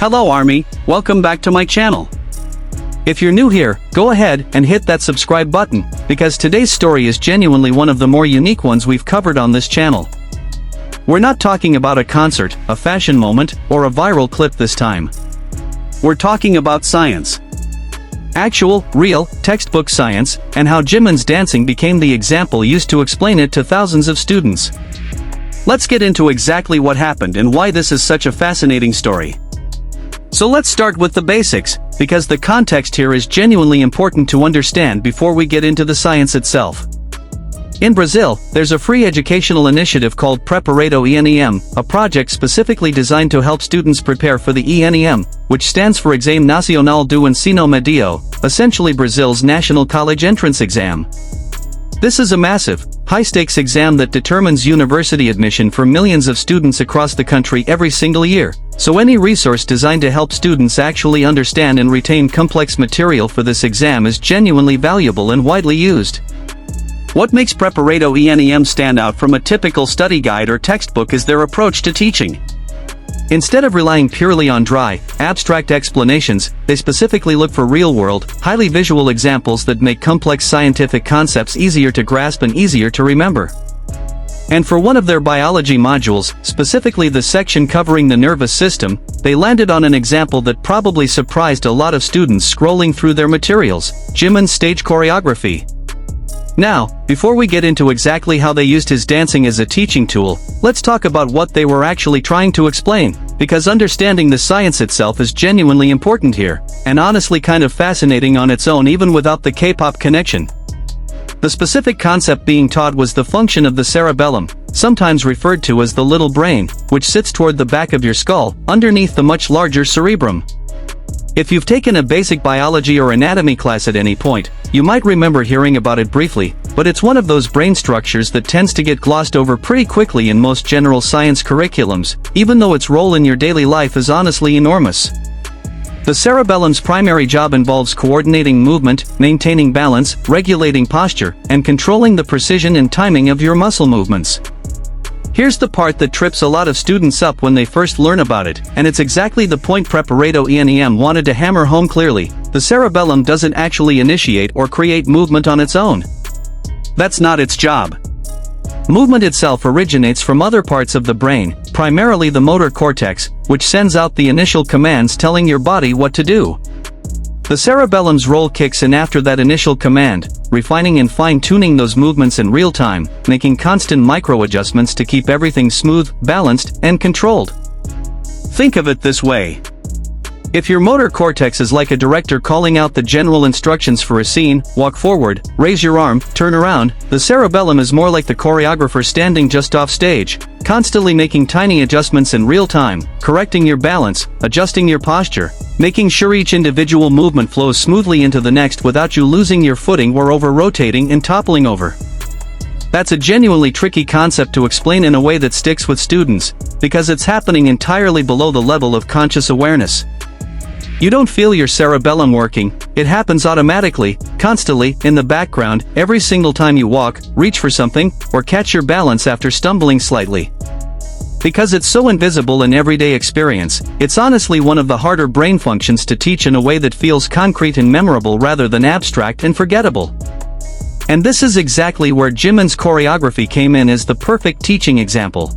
Hello Army, welcome back to my channel. If you're new here, go ahead and hit that subscribe button, because today's story is genuinely one of the more unique ones we've covered on this channel. We're not talking about a concert, a fashion moment, or a viral clip this time. We're talking about science. Actual, real, textbook science, and how Jimin's dancing became the example used to explain it to thousands of students. Let's get into exactly what happened and why this is such a fascinating story. So let's start with the basics, because the context here is genuinely important to understand before we get into the science itself. In Brazil, there's a free educational initiative called Preparator ENM, a project specifically designed to help students prepare for the ENM, which stands for Exame Nacional do Ensino Médio, essentially Brazil's national college entrance exam. This is a massive, high-stakes exam that determines university admission for millions of students across the country every single year, so any resource designed to help students actually understand and retain complex material for this exam is genuinely valuable and widely used. What makes Preparator ENM stand out from a typical study guide or textbook is their approach to teaching. Instead of relying purely on dry, abstract explanations, they specifically look for real-world, highly visual examples that make complex scientific concepts easier to grasp and easier to remember. And for one of their biology modules, specifically the section covering the nervous system, they landed on an example that probably surprised a lot of students scrolling through their materials: Jimin's stage choreography. Now, before we get into exactly how they used his dancing as a teaching tool, let's talk about what they were actually trying to explain, because understanding the science itself is genuinely important here, and honestly kind of fascinating on its own even without the K-pop connection. The specific concept being taught was the function of the cerebellum, sometimes referred to as the little brain, which sits toward the back of your skull, underneath the much larger cerebrum. If you've taken a basic biology or anatomy class at any point, you might remember hearing about it briefly, but it's one of those brain structures that tends to get glossed over pretty quickly in most general science curriculums, even though its role in your daily life is honestly enormous. The cerebellum's primary job involves coordinating movement, maintaining balance, regulating posture, and controlling the precision and timing of your muscle movements. Here's the part that trips a lot of students up when they first learn about it, and it's exactly the point Preparator ENM wanted to hammer home clearly: the cerebellum doesn't actually initiate or create movement on its own. That's not its job. Movement itself originates from other parts of the brain, primarily the motor cortex, which sends out the initial commands telling your body what to do. The cerebellum's role kicks in after that initial command, refining and fine-tuning those movements in real time, making constant micro-adjustments to keep everything smooth, balanced, and controlled. Think of it this way. If your motor cortex is like a director calling out the general instructions for a scene: walk forward, raise your arm, turn around, the cerebellum is more like the choreographer standing just off stage, constantly making tiny adjustments in real time, correcting your balance, adjusting your posture, making sure each individual movement flows smoothly into the next without you losing your footing or over-rotating and toppling over. That's a genuinely tricky concept to explain in a way that sticks with students, because it's happening entirely below the level of conscious awareness. You don't feel your cerebellum working, it happens automatically, constantly, in the background, every single time you walk, reach for something, or catch your balance after stumbling slightly. Because it's so invisible in everyday experience, it's honestly one of the harder brain functions to teach in a way that feels concrete and memorable rather than abstract and forgettable. And this is exactly where Jimin's choreography came in as the perfect teaching example.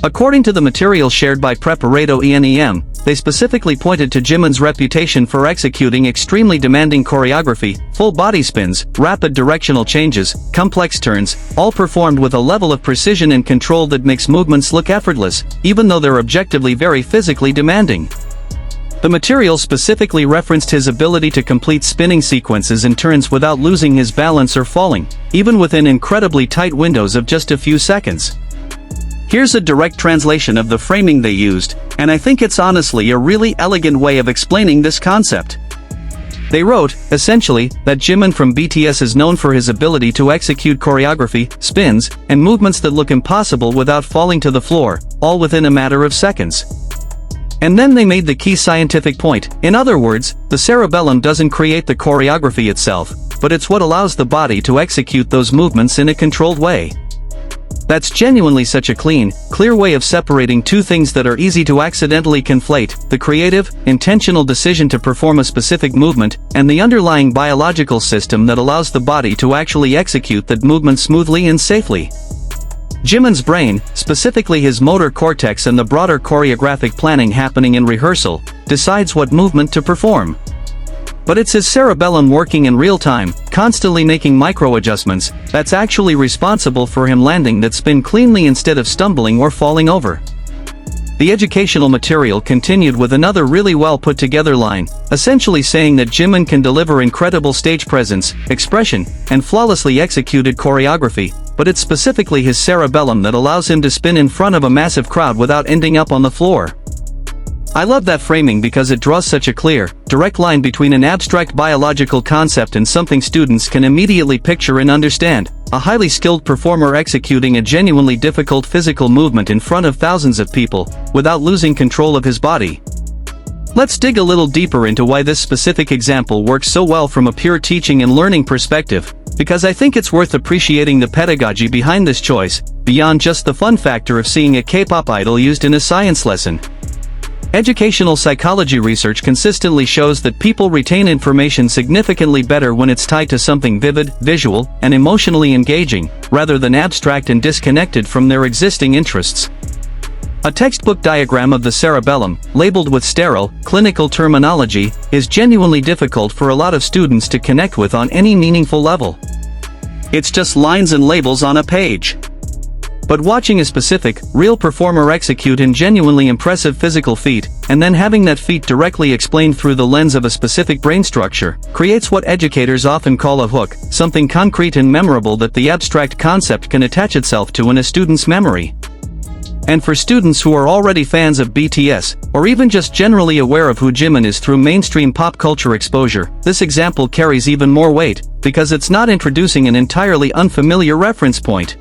According to the material shared by Preparator ENM, they specifically pointed to Jimin's reputation for executing extremely demanding choreography, full body spins, rapid directional changes, complex turns, all performed with a level of precision and control that makes movements look effortless, even though they're objectively very physically demanding. The material specifically referenced his ability to complete spinning sequences and turns without losing his balance or falling, even within incredibly tight windows of just a few seconds. Here's a direct translation of the framing they used, and I think it's honestly a really elegant way of explaining this concept. They wrote, essentially, that Jimin from BTS is known for his ability to execute choreography, spins, and movements that look impossible without falling to the floor, all within a matter of seconds. And then they made the key scientific point: in other words, the cerebellum doesn't create the choreography itself, but it's what allows the body to execute those movements in a controlled way. That's genuinely such a clear way of separating two things that are easy to accidentally conflate: the creative, intentional decision to perform a specific movement, and the underlying biological system that allows the body to actually execute that movement smoothly and safely. Jimin's brain, specifically his motor cortex and the broader choreographic planning happening in rehearsal, decides what movement to perform. But it's his cerebellum working in real time, constantly making micro-adjustments, that's actually responsible for him landing that spin cleanly instead of stumbling or falling over. The educational material continued with another really well put together line, essentially saying that Jimin can deliver incredible stage presence, expression, and flawlessly executed choreography, but it's specifically his cerebellum that allows him to spin in front of a massive crowd without ending up on the floor. I love that framing because it draws such a clear, direct line between an abstract biological concept and something students can immediately picture and understand: a highly skilled performer executing a genuinely difficult physical movement in front of thousands of people, without losing control of his body. Let's dig a little deeper into why this specific example works so well from a pure teaching and learning perspective, because I think it's worth appreciating the pedagogy behind this choice, beyond just the fun factor of seeing a K-pop idol used in a science lesson. Educational psychology research consistently shows that people retain information significantly better when it's tied to something vivid, visual, and emotionally engaging, rather than abstract and disconnected from their existing interests. A textbook diagram of the cerebellum, labeled with sterile, clinical terminology, is genuinely difficult for a lot of students to connect with on any meaningful level. It's just lines and labels on a page. But watching a specific, real performer execute in genuinely impressive physical feat, and then having that feat directly explained through the lens of a specific brain structure, creates what educators often call a hook, something concrete and memorable that the abstract concept can attach itself to in a student's memory. And for students who are already fans of BTS, or even just generally aware of who Jimin is through mainstream pop culture exposure, this example carries even more weight, because it's not introducing an entirely unfamiliar reference point.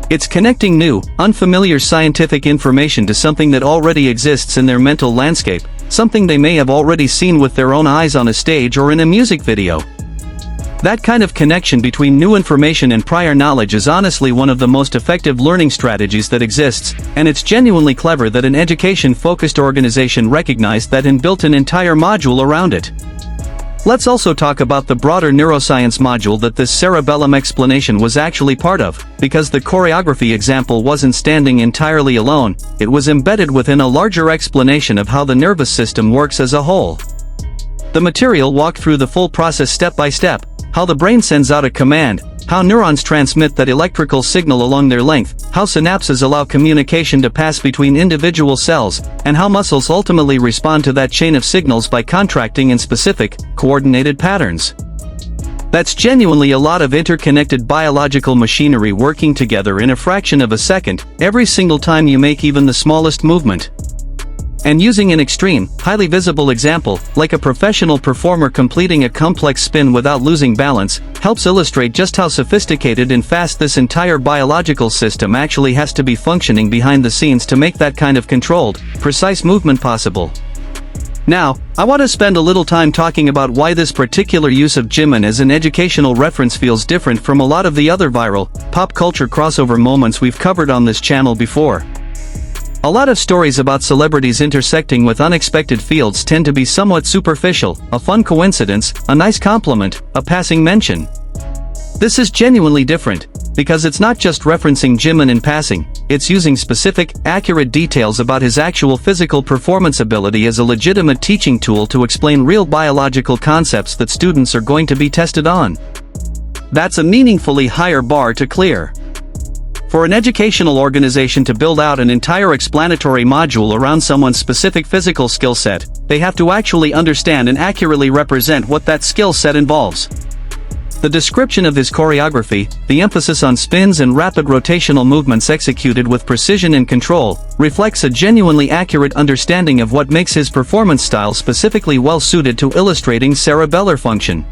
It's connecting new, unfamiliar scientific information to something that already exists in their mental landscape, something they may have already seen with their own eyes on a stage or in a music video. That kind of connection between new information and prior knowledge is honestly one of the most effective learning strategies that exists, and it's genuinely clever that an education-focused organization recognized that and built an entire module around it. Let's also talk about the broader neuroscience module that this cerebellum explanation was actually part of, because the choreography example wasn't standing entirely alone, it was embedded within a larger explanation of how the nervous system works as a whole. The material walked through the full process step by step: how the brain sends out a command, how neurons transmit that electrical signal along their length, how synapses allow communication to pass between individual cells, and how muscles ultimately respond to that chain of signals by contracting in specific, coordinated patterns. That's genuinely a lot of interconnected biological machinery working together in a fraction of a second, every single time you make even the smallest movement. And using an extreme, highly visible example, like a professional performer completing a complex spin without losing balance, helps illustrate just how sophisticated and fast this entire biological system actually has to be functioning behind the scenes to make that kind of controlled, precise movement possible. Now, I want to spend a little time talking about why this particular use of Jimin as an educational reference feels different from a lot of the other viral, pop culture crossover moments we've covered on this channel before. A lot of stories about celebrities intersecting with unexpected fields tend to be somewhat superficial: a fun coincidence, a nice compliment, a passing mention. This is genuinely different, because it's not just referencing Jimin in passing, it's using specific, accurate details about his actual physical performance ability as a legitimate teaching tool to explain real biological concepts that students are going to be tested on. That's a meaningfully higher bar to clear. For an educational organization to build out an entire explanatory module around someone's specific physical skill set, they have to actually understand and accurately represent what that skill set involves. The description of his choreography, the emphasis on spins and rapid rotational movements executed with precision and control, reflects a genuinely accurate understanding of what makes his performance style specifically well suited to illustrating cerebellar function.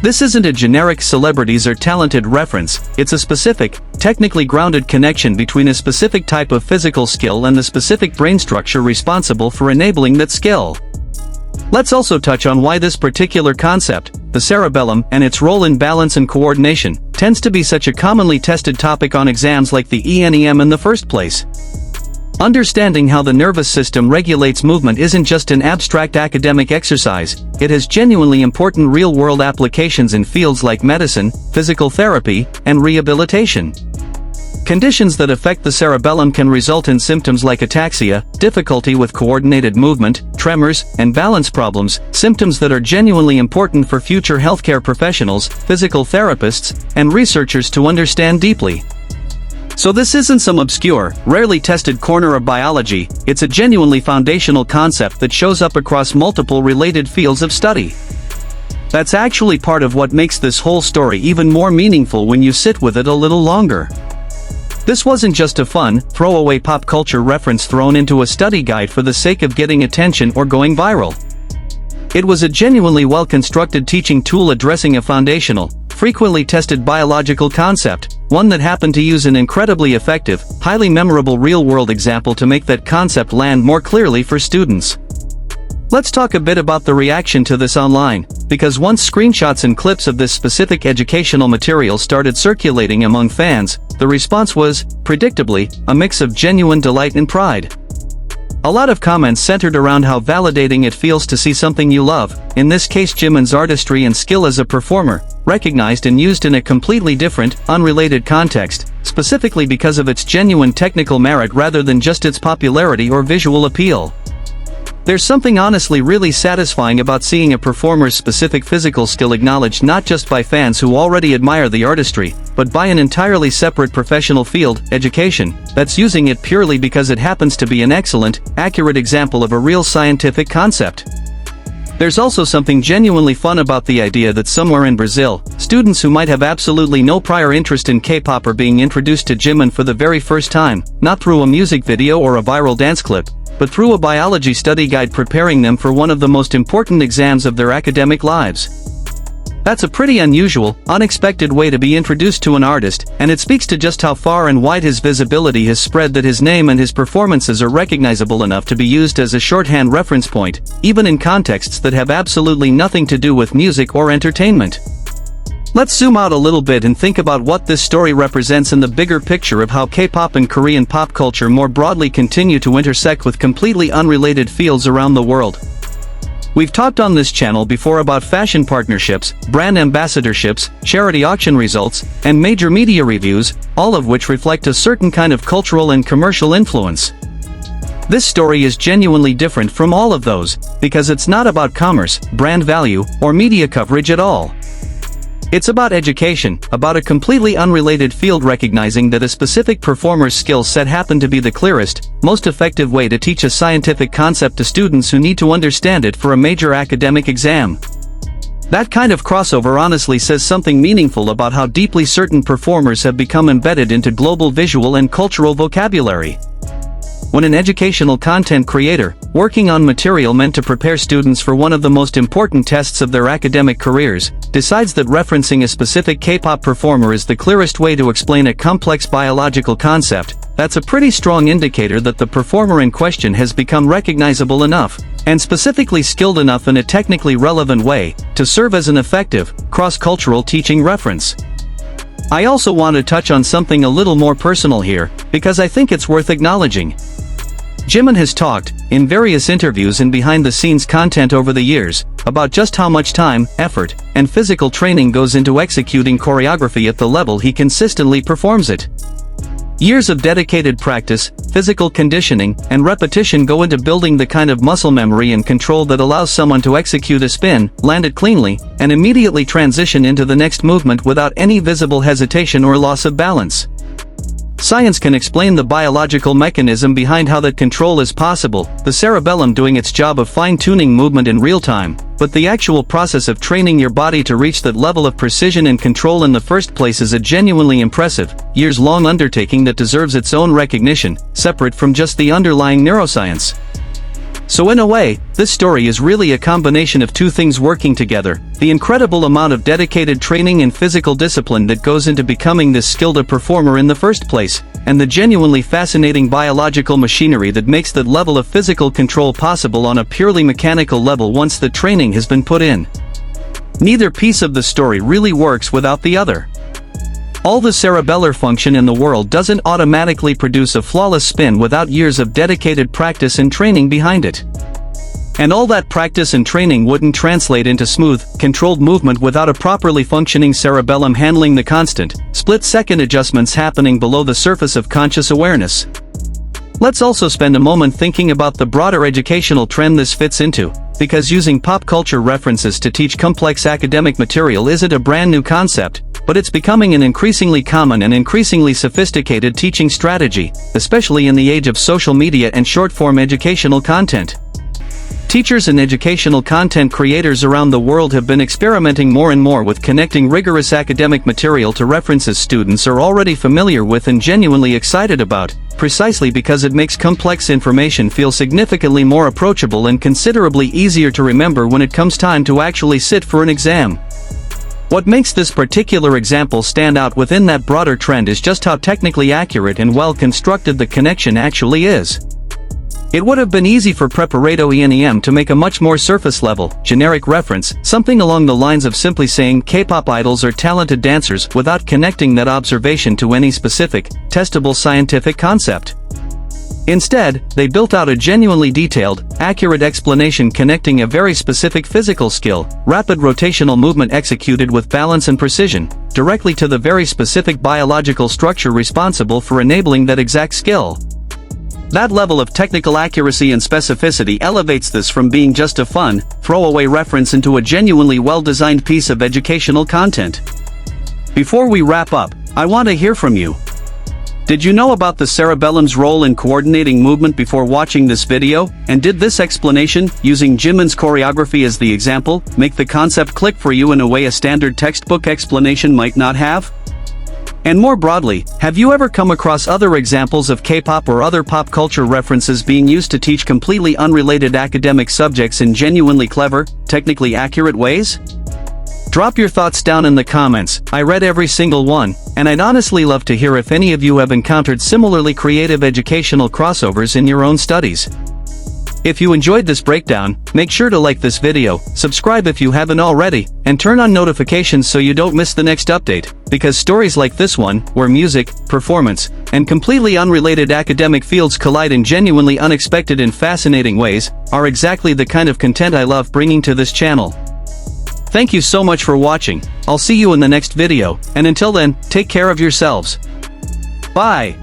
This isn't a generic celebrities or talented reference, it's a specific, technically grounded connection between a specific type of physical skill and the specific brain structure responsible for enabling that skill. Let's also touch on why this particular concept, the cerebellum, and its role in balance and coordination, tends to be such a commonly tested topic on exams like the ENM in the first place. Understanding how the nervous system regulates movement isn't just an abstract academic exercise, it has genuinely important real-world applications in fields like medicine, physical therapy, and rehabilitation. Conditions that affect the cerebellum can result in symptoms like ataxia, difficulty with coordinated movement, tremors, and balance problems, symptoms that are genuinely important for future healthcare professionals, physical therapists, and researchers to understand deeply. So this isn't some obscure, rarely tested corner of biology, it's a genuinely foundational concept that shows up across multiple related fields of study. That's actually part of what makes this whole story even more meaningful when you sit with it a little longer. This wasn't just a fun, throwaway pop culture reference thrown into a study guide for the sake of getting attention or going viral. It was a genuinely well-constructed teaching tool addressing a foundational, frequently tested biological concept, one that happened to use an incredibly effective, highly memorable real-world example to make that concept land more clearly for students. Let's talk a bit about the reaction to this online, because once screenshots and clips of this specific educational material started circulating among fans, the response was, predictably, a mix of genuine delight and pride. A lot of comments centered around how validating it feels to see something you love, in this case Jimin's artistry and skill as a performer, recognized and used in a completely different, unrelated context, specifically because of its genuine technical merit rather than just its popularity or visual appeal. There's something honestly really satisfying about seeing a performer's specific physical skill acknowledged not just by fans who already admire the artistry, but by an entirely separate professional field, education, that's using it purely because it happens to be an excellent, accurate example of a real scientific concept. There's also something genuinely fun about the idea that somewhere in Brazil, students who might have absolutely no prior interest in K-pop are being introduced to Jimin for the very first time, not through a music video or a viral dance clip, but through a biology study guide preparing them for one of the most important exams of their academic lives. That's a pretty unusual, unexpected way to be introduced to an artist, and it speaks to just how far and wide his visibility has spread that his name and his performances are recognizable enough to be used as a shorthand reference point, even in contexts that have absolutely nothing to do with music or entertainment. Let's zoom out a little bit and think about what this story represents in the bigger picture of how K-pop and Korean pop culture more broadly continue to intersect with completely unrelated fields around the world. We've talked on this channel before about fashion partnerships, brand ambassadorships, charity auction results, and major media reviews, all of which reflect a certain kind of cultural and commercial influence. This story is genuinely different from all of those, because it's not about commerce, brand value, or media coverage at all. It's about education, about a completely unrelated field recognizing that a specific performer's skill set happened to be the clearest, most effective way to teach a scientific concept to students who need to understand it for a major academic exam. That kind of crossover honestly says something meaningful about how deeply certain performers have become embedded into global visual and cultural vocabulary. When an educational content creator, working on material meant to prepare students for one of the most important tests of their academic careers, decides that referencing a specific K-pop performer is the clearest way to explain a complex biological concept, that's a pretty strong indicator that the performer in question has become recognizable enough, and specifically skilled enough in a technically relevant way, to serve as an effective, cross-cultural teaching reference. I also want to touch on something a little more personal here, because I think it's worth acknowledging. Jimin has talked, in various interviews and behind-the-scenes content over the years, about just how much time, effort, and physical training goes into executing choreography at the level he consistently performs it. Years of dedicated practice, physical conditioning, and repetition go into building the kind of muscle memory and control that allows someone to execute a spin, land it cleanly, and immediately transition into the next movement without any visible hesitation or loss of balance. Science can explain the biological mechanism behind how that control is possible, the cerebellum doing its job of fine-tuning movement in real time, but the actual process of training your body to reach that level of precision and control in the first place is a genuinely impressive, years-long undertaking that deserves its own recognition, separate from just the underlying neuroscience. So in a way, this story is really a combination of two things working together, the incredible amount of dedicated training and physical discipline that goes into becoming this skilled a performer in the first place, and the genuinely fascinating biological machinery that makes that level of physical control possible on a purely mechanical level once the training has been put in. Neither piece of the story really works without the other. All the cerebellar function in the world doesn't automatically produce a flawless spin without years of dedicated practice and training behind it. And all that practice and training wouldn't translate into smooth, controlled movement without a properly functioning cerebellum handling the constant, split-second adjustments happening below the surface of conscious awareness. Let's also spend a moment thinking about the broader educational trend this fits into, because using pop culture references to teach complex academic material isn't a brand new concept, but it's becoming an increasingly common and increasingly sophisticated teaching strategy, especially in the age of social media and short-form educational content. Teachers and educational content creators around the world have been experimenting more and more with connecting rigorous academic material to references students are already familiar with and genuinely excited about, precisely because it makes complex information feel significantly more approachable and considerably easier to remember when it comes time to actually sit for an exam. What makes this particular example stand out within that broader trend is just how technically accurate and well constructed the connection actually is. It would have been easy for Preparator ENM to make a much more surface-level, generic reference, something along the lines of simply saying K-pop idols are talented dancers without connecting that observation to any specific, testable scientific concept. Instead, they built out a genuinely detailed, accurate explanation connecting a very specific physical skill, rapid rotational movement executed with balance and precision, directly to the very specific biological structure responsible for enabling that exact skill. That level of technical accuracy and specificity elevates this from being just a fun, throwaway reference into a genuinely well-designed piece of educational content. Before we wrap up, I want to hear from you. Did you know about the cerebellum's role in coordinating movement before watching this video, and did this explanation, using Jimin's choreography as the example, make the concept click for you in a way a standard textbook explanation might not have? And more broadly, have you ever come across other examples of K-pop or other pop culture references being used to teach completely unrelated academic subjects in genuinely clever, technically accurate ways? Drop your thoughts down in the comments. I read every single one, and I'd honestly love to hear if any of you have encountered similarly creative educational crossovers in your own studies. If you enjoyed this breakdown, make sure to like this video, subscribe if you haven't already, and turn on notifications so you don't miss the next update, because stories like this one, where music, performance, and completely unrelated academic fields collide in genuinely unexpected and fascinating ways, are exactly the kind of content I love bringing to this channel. Thank you so much for watching. I'll see you in the next video, and until then, take care of yourselves. Bye!